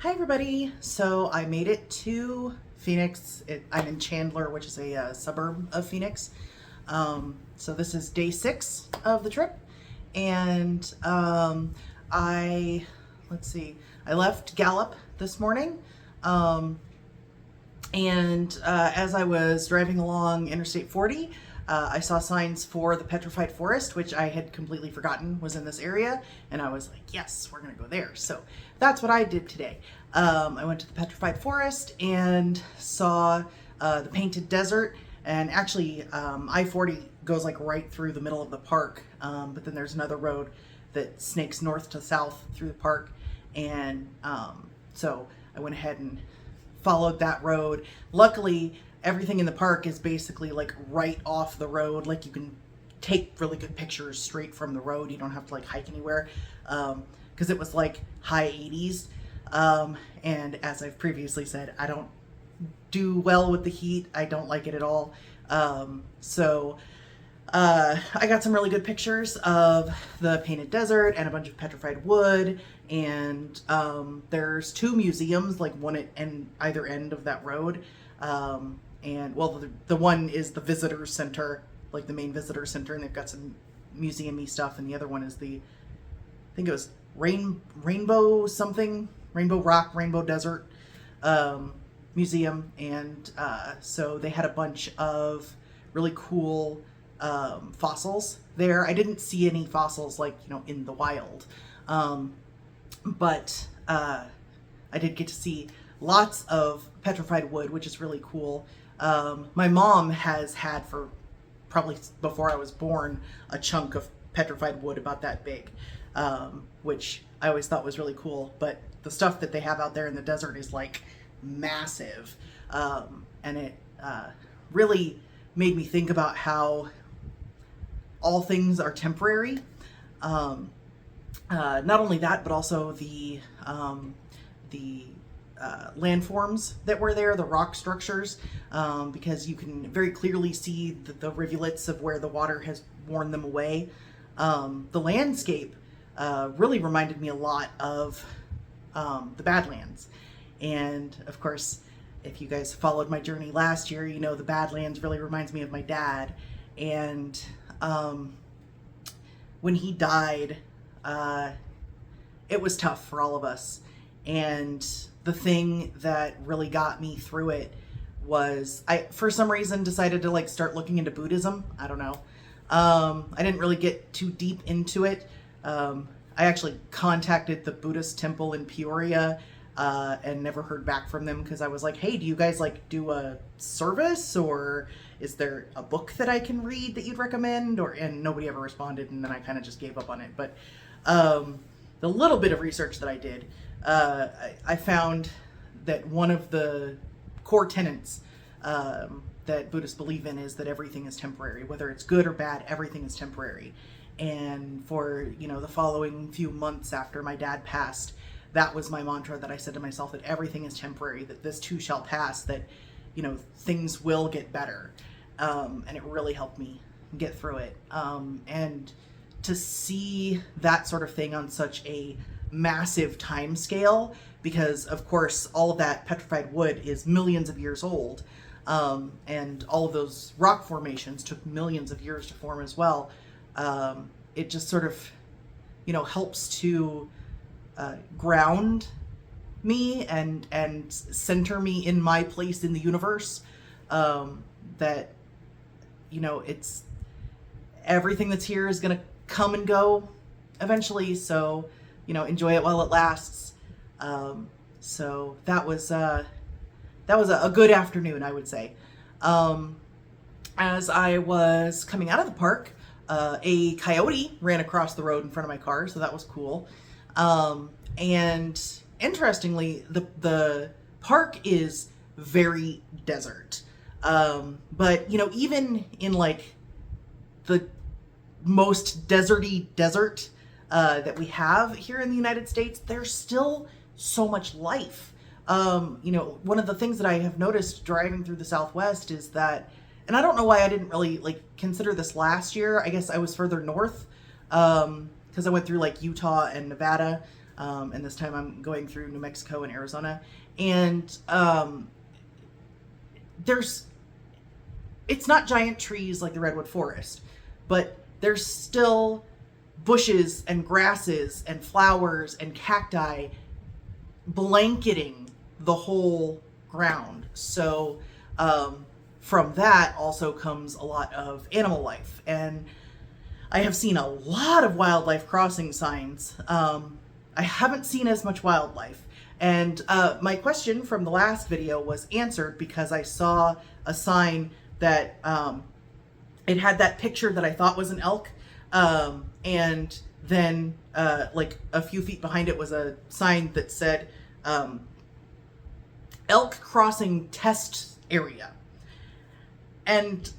Hi everybody. So I made it to Phoenix. I'm in Chandler, which is a suburb of Phoenix. So this is day 6 of the trip, and I let's see. I left Gallup this morning, and as I was driving along Interstate 40, I saw signs for the Petrified Forest, which I had completely forgotten was in this area, and I was like, yes, we're gonna go there. So that's what I did today. I went to the Petrified Forest and saw the Painted Desert, and actually I-40 goes like right through the middle of the park, but then there's another road that snakes north to south through the park, and so I went ahead and followed that road. Luckily, everything in the park is basically like right off the road. Like you can take really good pictures straight from the road. You don't have to like hike anywhere, because it was like high 80s. And as I've previously said, I don't do well with the heat. I don't like it at all. So I got some really good pictures of the Painted Desert and a bunch of petrified wood, and there's 2 museums, like one at either end of that road. And well, the one is the visitor center, like the main visitor center, and they've got some museum-y stuff, and the other one is I think it was Rainbow Rock, Rainbow Desert Museum, and so they had a bunch of really cool fossils there. I didn't see any fossils like, in the wild, but I did get to see lots of petrified wood, which is really cool. My mom has had, for probably before I was born, a chunk of petrified wood about that big, which I always thought was really cool. But the stuff that they have out there in the desert is like massive, and it really made me think about how all things are temporary. Not only that, but also the landforms that were there, the rock structures, because you can very clearly see the rivulets of where the water has worn them away. The landscape really reminded me a lot of the Badlands. And of course, if you guys followed my journey last year, the Badlands really reminds me of my dad. And when he died, it was tough for all of us. And the thing that really got me through it was I, for some reason, decided to like start looking into Buddhism. I don't know. I didn't really get too deep into it. I actually contacted the Buddhist temple in Peoria, and never heard back from them, because I was like, hey, do you guys like do a service, or is there a book that I can read that you'd recommend? And nobody ever responded, and then I kind of just gave up on it. But the little bit of research that I did, I found that one of the core tenets that Buddhists believe in is that everything is temporary. Whether it's good or bad, everything is temporary. And for, the following few months after my dad passed, that was my mantra that I said to myself, that everything is temporary, that this too shall pass, that, things will get better. And it really helped me get through it. And to see that sort of thing on such a massive time scale, because of course all of that petrified wood is millions of years old, and all of those rock formations took millions of years to form as well. It just sort of helps to ground me and center me in my place in the universe, that it's everything that's here is gonna come and go eventually, so enjoy it while it lasts. So that was a good afternoon, I would say. As I was coming out of the park, a coyote ran across the road in front of my car, so that was cool. And interestingly, the park is very desert. But even in like the most deserty desert that we have here in the United States, there's still so much life. One of the things that I have noticed driving through the Southwest is that, and I don't know why I didn't really like consider this last year. I guess I was further north, because I went through like Utah and Nevada. And this time I'm going through New Mexico and Arizona. And it's not giant trees like the redwood forest, but there's still bushes and grasses and flowers and cacti blanketing the whole ground. So from that also comes a lot of animal life. And I have seen a lot of wildlife crossing signs. I haven't seen as much wildlife. And my question from the last video was answered because I saw a sign that it had that picture that I thought was an elk. And then like a few feet behind it was a sign that said elk crossing test area. And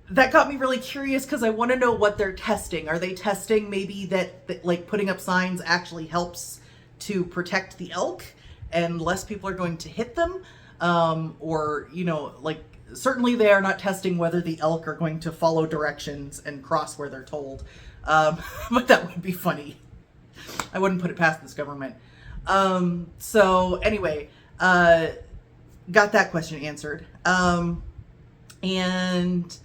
that got me really curious because I want to know what they're testing. Are they testing maybe that like putting up signs actually helps to protect the elk and less people are going to hit them? Or, you know, like certainly they are not testing whether the elk are going to follow directions and cross where they're told. But that would be funny. I wouldn't put it past this government. So anyway, got that question answered. And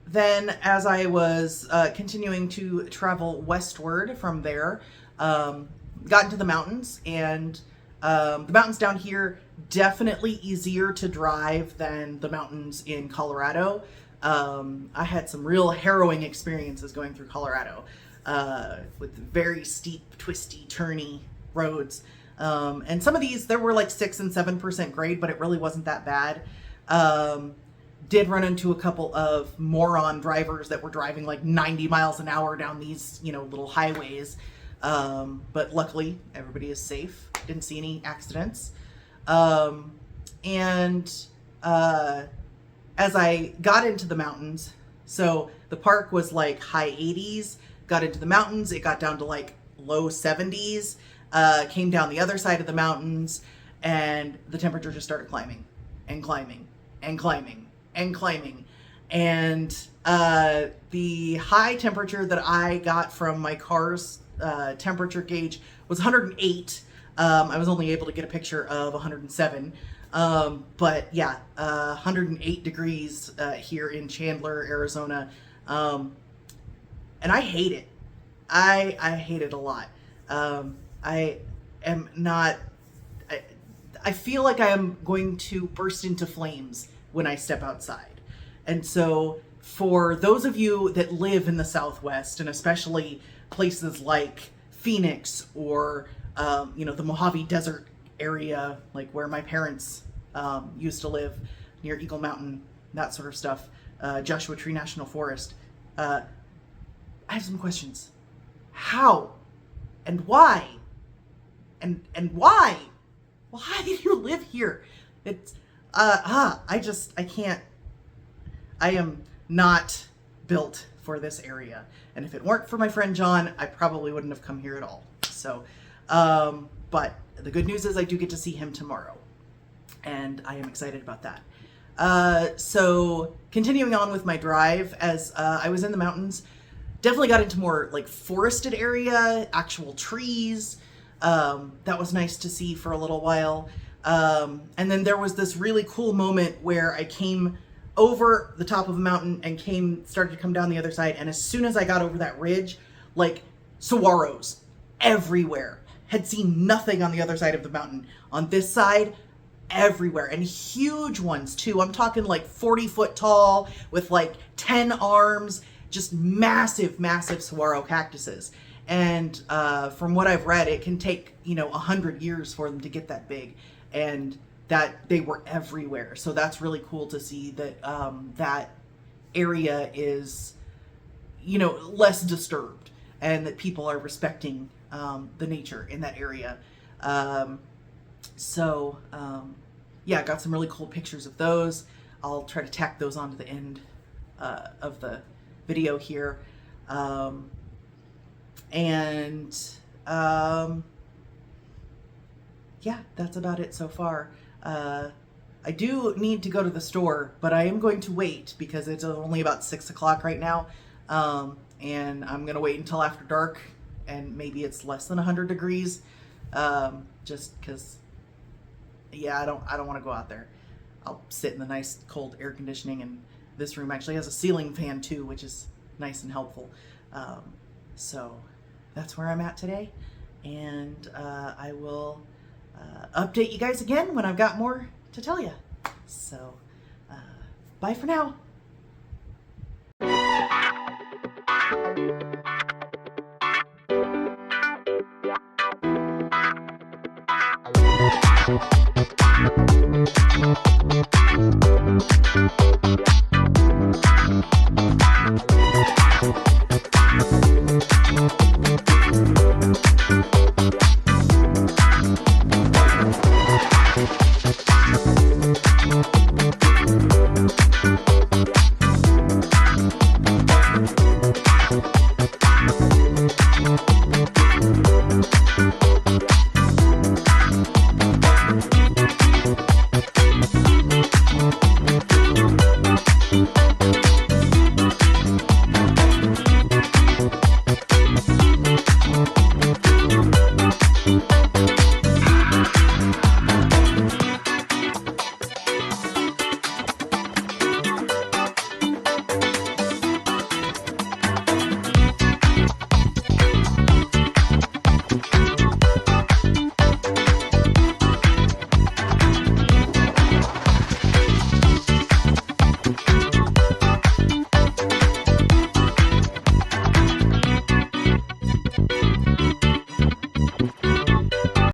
then as I was continuing to travel westward from there, got into the mountains, and the mountains down here definitely easier to drive than the mountains in Colorado. I had some real harrowing experiences going through Colorado with very steep, twisty, turny roads. And some of these, there were like 6 and 7% grade, but it really wasn't that bad. Did run into a couple of moron drivers that were driving like 90 miles an hour down these, you know, little highways. But luckily everybody is safe. Didn't see any accidents. As I got into the mountains, so the park was like high 80s, got into the mountains, it got down to like low 70s, came down the other side of the mountains, and the temperature just started climbing and climbing and climbing and climbing. And the high temperature that I got from my car's temperature gauge was 108. I was only able to get a picture of 107. But yeah, 108 degrees here in Chandler, Arizona. And I hate it. I hate it a lot. I am not, I feel like I am going to burst into flames when I step outside. And so for those of you that live in the Southwest, and especially places like Phoenix or, you know, the Mojave Desert area, like where my parents used to live, near Eagle Mountain, that sort of stuff, Joshua Tree National Forest. I have some questions. How? And why? And why? Why do you live here? It's, I can't, I am not built for this area. And if it weren't for my friend John, I probably wouldn't have come here at all. So, but the good news is I do get to see him tomorrow, and I am excited about that. So continuing on with my drive, as I was in the mountains, definitely got into more like forested area, actual trees. That was nice to see for a little while. And then there was this really cool moment where I came over the top of a mountain and started to come down the other side. And as soon as I got over that ridge, like saguaros everywhere. Had seen nothing on the other side of the mountain. On this side, everywhere, and huge ones too. I'm talking like 40-foot tall with like 10 arms, just massive, massive saguaro cactuses. And from what I've read, it can take, 100 years for them to get that big, and that they were everywhere. So that's really cool to see that that area is, less disturbed, and that people are respecting the nature in that area. Yeah, got some really cool pictures of those. I'll try to tack those onto the end of the video here. Yeah, that's about it so far. I do need to go to the store, but I am going to wait because it's only about 6 o'clock right now. And I'm going to wait until after dark and maybe it's less than 100 degrees, just because, yeah, I don't want to go out there. I'll sit in the nice cold air conditioning, and this room actually has a ceiling fan too, which is nice and helpful. So that's where I'm at today, and I will update you guys again when I've got more to tell you. So bye for now.